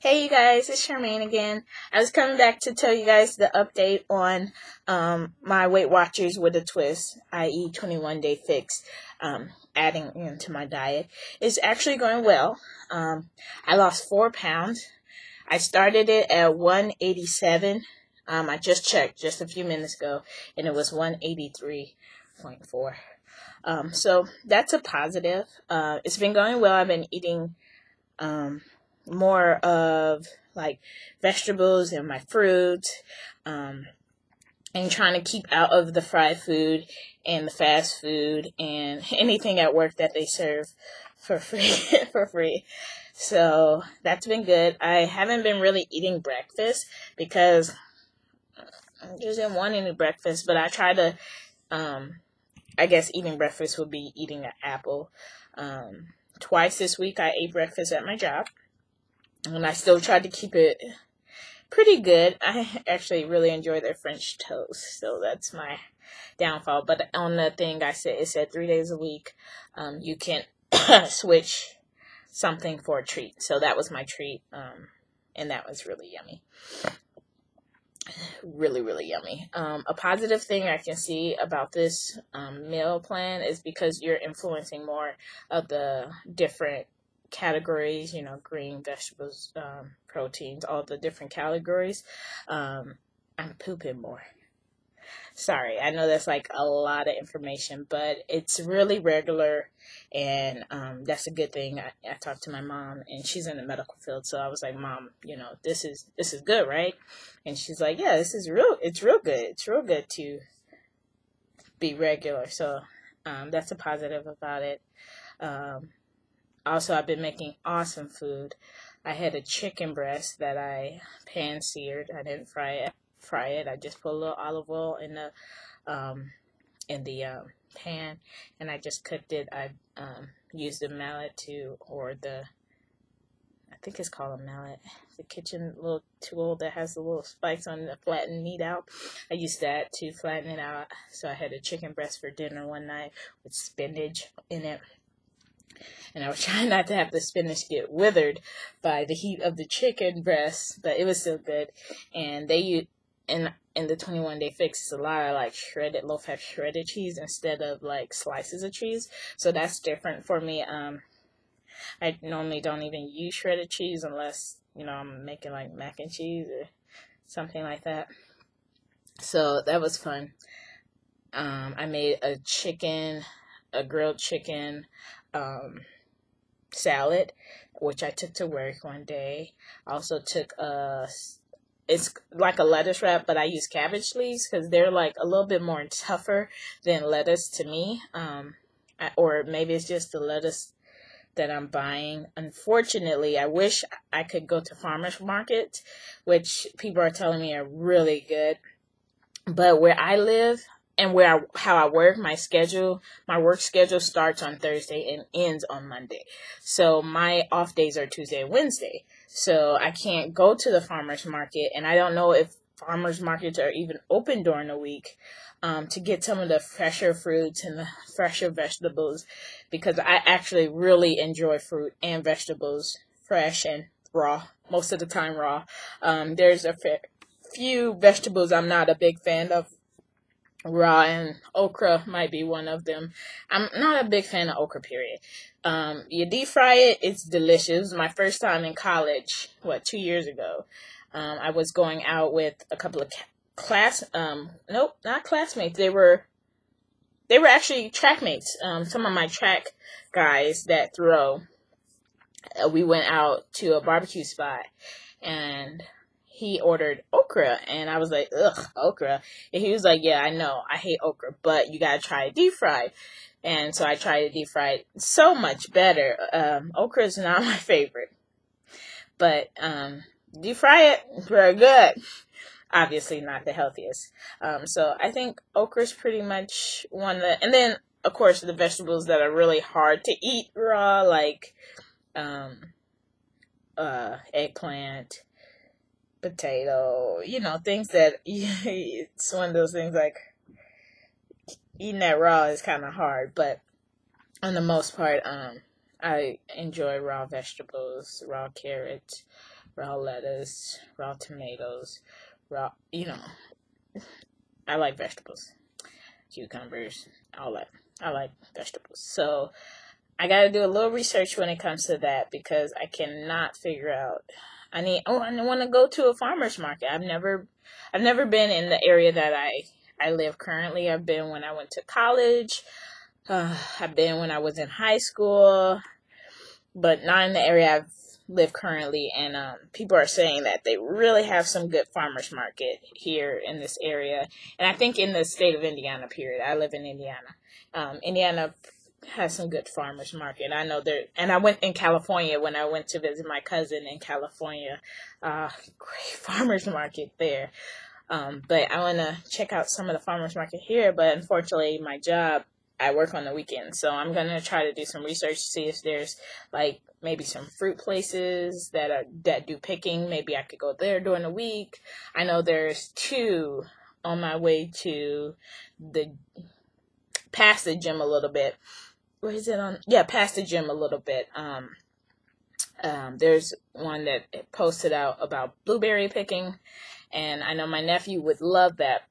Hey you guys, it's Charmaine again. I was coming back to tell you guys the update on my Weight Watchers with a twist, i.e. 21 Day Fix, adding into my diet. It's actually going well. I lost 4 pounds. I started it at 187. I just checked just a few minutes ago, and it was 183.4. So that's a positive. It's been going well. I've been eating um, more of like vegetables and my fruits, and trying to keep out of the fried food and the fast food and anything at work that they serve for free for free. So that's been good. I haven't been really eating breakfast because I just didn't want any breakfast, but I try to I guess eating breakfast would be eating an apple. Twice this week I ate breakfast at my job, and I still tried to keep it pretty good. I actually really enjoy their French toast, so that's my downfall. But on the thing it said 3 days a week, you can switch something for a treat. So that was my treat, and that was really yummy. Really, really yummy. A positive thing I can see about this meal plan is because you're influencing more of the different categories, green, vegetables, proteins, all the different categories. I'm pooping more. Sorry, I know that's like a lot of information, but it's really regular, and that's a good thing. I talked to my mom, and she's in the medical field, so I was like, Mom, this is good, right? And she's like, Yeah, this is real. It's real good. It's real good to be regular. So that's a positive about it. Um, Also, I've been making awesome food. I had a chicken breast that I pan seared. I didn't fry it. I just put a little olive oil um, in the pan, and I just cooked it. I used the mallet I think it's called a mallet, the kitchen little tool that has the little spikes on the flatten meat out. I used that to flatten it out. So I had a chicken breast for dinner one night with spinach in it. And I was trying not to have the spinach get withered by the heat of the chicken breast, but it was still good. And they use in the 21 Day Fix, it's a lot of like shredded, low fat shredded cheese instead of like slices of cheese. So that's different for me. I normally don't even use shredded cheese unless I'm making like mac and cheese or something like that. So that was fun. I made a grilled chicken salad, which I took to work one day. I also took it's like a lettuce wrap, but I use cabbage leaves because they're like a little bit more tougher than lettuce to me. Or maybe it's just the lettuce that I'm buying. Unfortunately, I wish I could go to farmers markets, which people are telling me are really good. But where I live and how I work, my work schedule starts on Thursday and ends on Monday. So my off days are Tuesday and Wednesday. So I can't go to the farmers market, and I don't know if farmers markets are even open during the week, to get some of the fresher fruits and the fresher vegetables, because I actually really enjoy fruit and vegetables fresh and raw, most of the time raw. There's a few vegetables I'm not a big fan of raw, and okra might be one of them. I'm not a big fan of okra, period. You deep fry it, it's delicious. It was my first time in college, 2 years ago. I was going out with a couple of nope, not classmates. They were actually track mates. Some of my track guys that throw. We went out to a barbecue spot, and he ordered okra, and I was like, ugh, okra. And he was like, yeah, I know, I hate okra, but you gotta try it deep fried. And so I tried it deep fried. So much better. Okra is not my favorite, but deep fry it, very good. Obviously not the healthiest. So I think okra is pretty much one of the, and then of course the vegetables that are really hard to eat raw, like um, eggplant, potato, things that it's one of those things like eating that raw is kind of hard, but on the most part, I enjoy raw vegetables, raw carrots, raw lettuce, raw tomatoes, raw, I like vegetables, cucumbers, all that. I like vegetables. So I got to do a little research when it comes to that because I cannot figure out. I want to go to a farmer's market. I've never been in the area that I live currently. I've been when I went to college. I've been when I was in high school, but not in the area I've lived currently. And people are saying that they really have some good farmers market here in this area. And I think in the state of Indiana, period. I live in Indiana. Indiana has some good farmers market. I know there, and I went in California when I went to visit my cousin in California. Great farmers market there. But I want to check out some of the farmers market here. But unfortunately, my job, I work on the weekends, so I'm gonna try to do some research to see if there's like maybe some fruit places that do picking. Maybe I could go there during the week. I know there's two on my way to past the gym a little bit. Where is it on? Yeah, past the gym a little bit. There's one that posted out about blueberry picking, and I know my nephew would love that.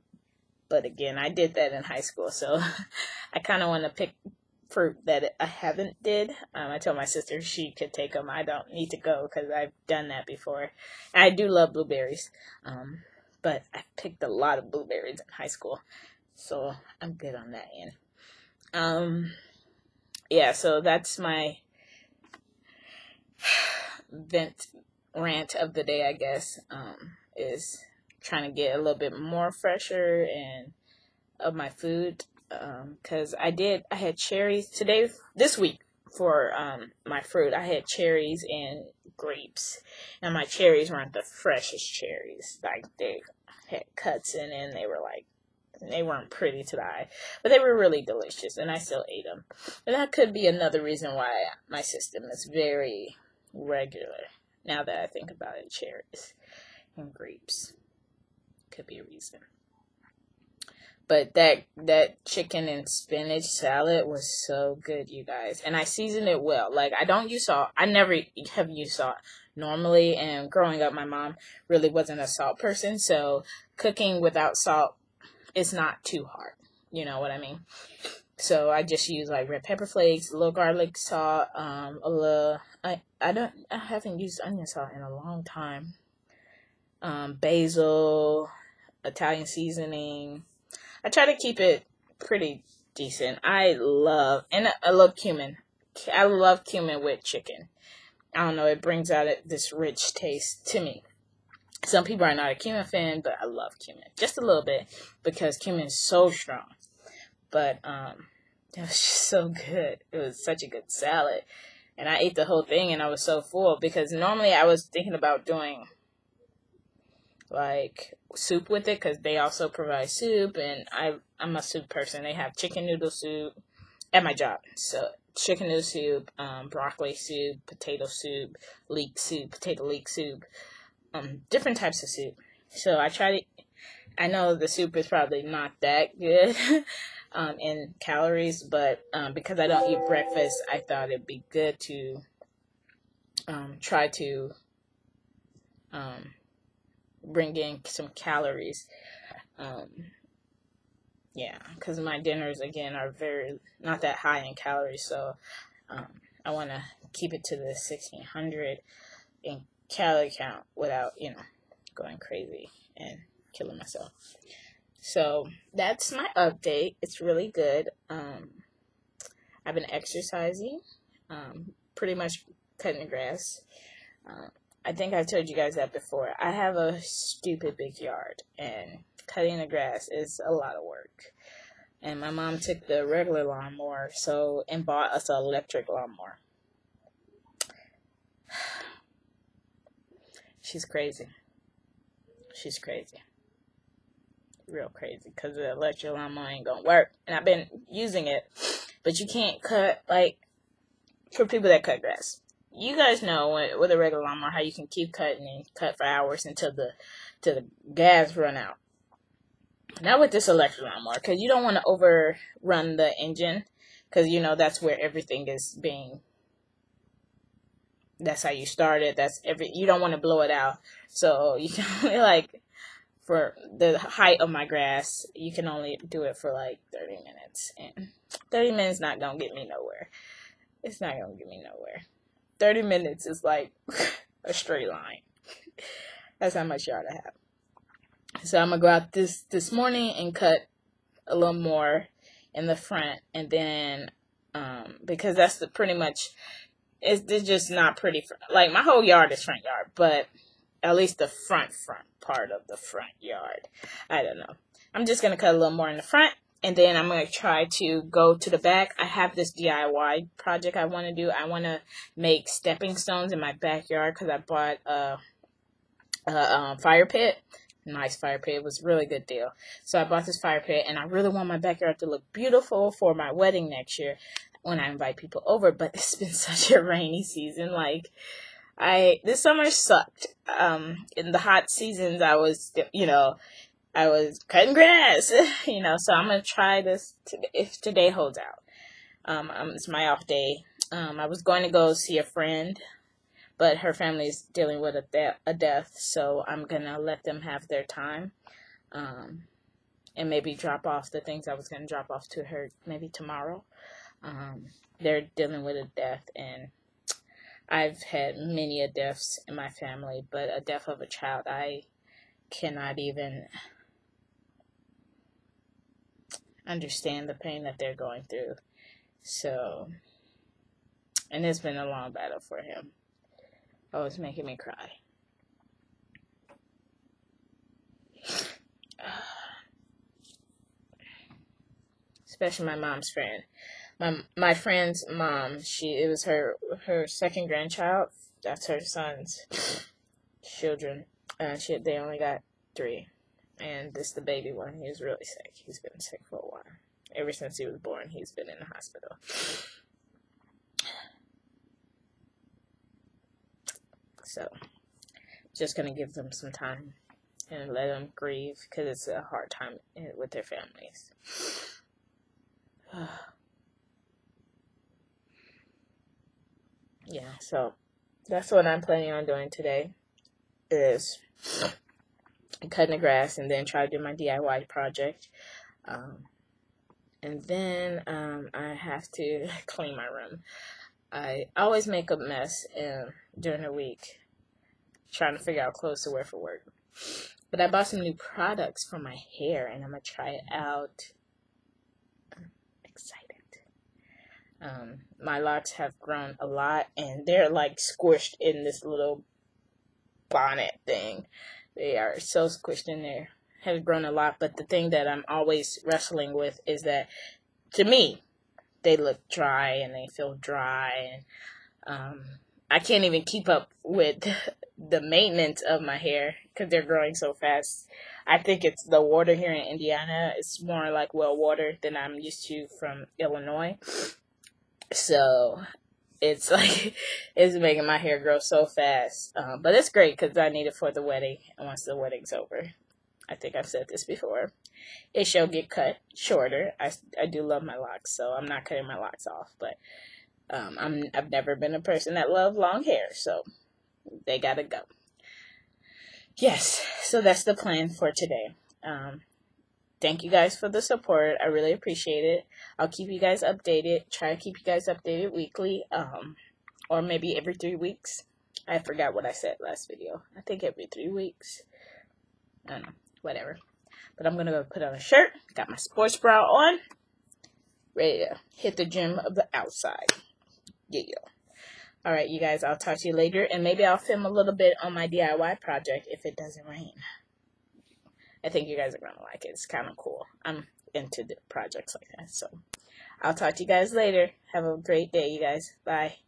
But again, I did that in high school, so I kind of want to pick fruit that I haven't did. I told my sister she could take them. I don't need to go because I've done that before. I do love blueberries, but I picked a lot of blueberries in high school, so I'm good on that end. Yeah, so that's my rant of the day, I guess, is trying to get a little bit more fresher and of my food, because I had cherries this week for my fruit. I had cherries and grapes, and my cherries weren't the freshest cherries. Like, they had cuts in it, and they weren't pretty to the eye, but they were really delicious, and I still ate them. And that could be another reason why my system is very regular. Now that I think about it, cherries and grapes could be a reason. But that chicken and spinach salad was so good, you guys. And I seasoned it well. Like, I don't use salt. I never have used salt normally. And growing up, my mom really wasn't a salt person. So cooking without salt is not too hard. You know what I mean? So I just use like red pepper flakes, a little garlic salt, a little, I haven't used onion salt in a long time. Basil, Italian seasoning. I try to keep it pretty decent. I love cumin. I love cumin with chicken. I don't know, it brings out this rich taste to me. Some people are not a cumin fan, but I love cumin. Just a little bit, because cumin is so strong. But it was just so good. It was such a good salad. And I ate the whole thing, and I was so full, because normally I was thinking about doing like soup with it, because they also provide soup, and I'm a soup person. They have chicken noodle soup at my job. So chicken noodle soup, broccoli soup, potato soup, potato leek soup, different types of soup. So I know the soup is probably not that good in calories, but because I don't eat breakfast, I thought it'd be good to try to bring in some calories. Yeah, because my dinners, again, are very not that high in calories, so I want to keep it to the 1,600 in calorie count without, going crazy and killing myself. So that's my update. It's really good. I've been exercising, pretty much cutting the grass. I think I've told you guys that before. I have a stupid big yard, and cutting the grass is a lot of work. And my mom took the regular lawnmower and bought us an electric lawnmower. She's crazy. She's crazy. Real crazy, because the electric lawnmower ain't gonna work. And I've been using it, but you can't cut, like, for people that cut grass. You guys know with a regular lawnmower how you can keep cutting and cut for hours until the gas run out. Not with this electric lawnmower, because you don't want to overrun the engine, because that's where everything is being That's how you start it. You don't want to blow it out. So you can only, like, for the height of my grass, you can only do it for like 30 minutes. And 30 minutes not going to get me nowhere. It's not going to get me nowhere. 30 minutes is like a straight line. That's how much yard I have. So I'm going to go out this morning and cut a little more in the front. And then, because that's pretty much, it's just not pretty. Like, my whole yard is front yard, but at least the front part of the front yard. I don't know. I'm just going to cut a little more in the front. And then I'm going to try to go to the back. I have this DIY project I want to do. I want to make stepping stones in my backyard because I bought a fire pit. Nice fire pit. It was a really good deal. So I bought this fire pit, and I really want my backyard to look beautiful for my wedding next year when I invite people over. But it's been such a rainy season. Like, this summer sucked. In the hot seasons, I was cutting grass, so I'm going to try this if today holds out. It's my off day. I was going to go see a friend, but her family's dealing with a death, so I'm going to let them have their time, and maybe drop off the things I was going to drop off to her maybe tomorrow. They're dealing with a death, and I've had many deaths in my family, but a death of a child, I cannot even understand the pain that they're going through. So, and it's been a long battle for him. Oh, it's making me cry. Especially my mom's friend. My friend's mom, it was her second grandchild. That's her son's children. They only got 3. And this the baby one. He was really sick. He's been sick for a while. Ever since he was born, he's been in the hospital. So, just going to give them some time and let them grieve because it's a hard time with their families. Yeah, so that's what I'm planning on doing today, is cutting the grass and then try to do my DIY project. And then I have to clean my room. I always make a mess during the week trying to figure out clothes to wear for work. But I bought some new products for my hair, and I'm going to try it out. I'm excited. My locks have grown a lot, and they're like squished in this little bonnet thing. They are so squished in there. Have grown a lot, but the thing that I'm always wrestling with is that, to me, they look dry and they feel dry, and I can't even keep up with the maintenance of my hair because they're growing so fast. I think it's the water here in Indiana. It's more like well water than I'm used to from Illinois. So it's like, it's making my hair grow so fast. But it's great because I need it for the wedding. And once the wedding's over, I think I've said this before, it shall get cut shorter. I do love my locks, so I'm not cutting my locks off. But I've never been a person that loved long hair, so they gotta go. Yes, so that's the plan for today. Thank you guys for the support. I really appreciate it. I'll keep you guys updated. Try to keep you guys updated weekly, or maybe every 3 weeks. I forgot what I said last video. I think every 3 weeks. I don't know. Whatever. But I'm going to go put on a shirt. Got my sports bra on. Ready to hit the gym of the outside. Yeah. Alright, you guys. I'll talk to you later. And maybe I'll film a little bit on my DIY project if it doesn't rain. I think you guys are going to like it. It's kind of cool. I'm into the projects like that. So, I'll talk to you guys later. Have a great day, you guys. Bye.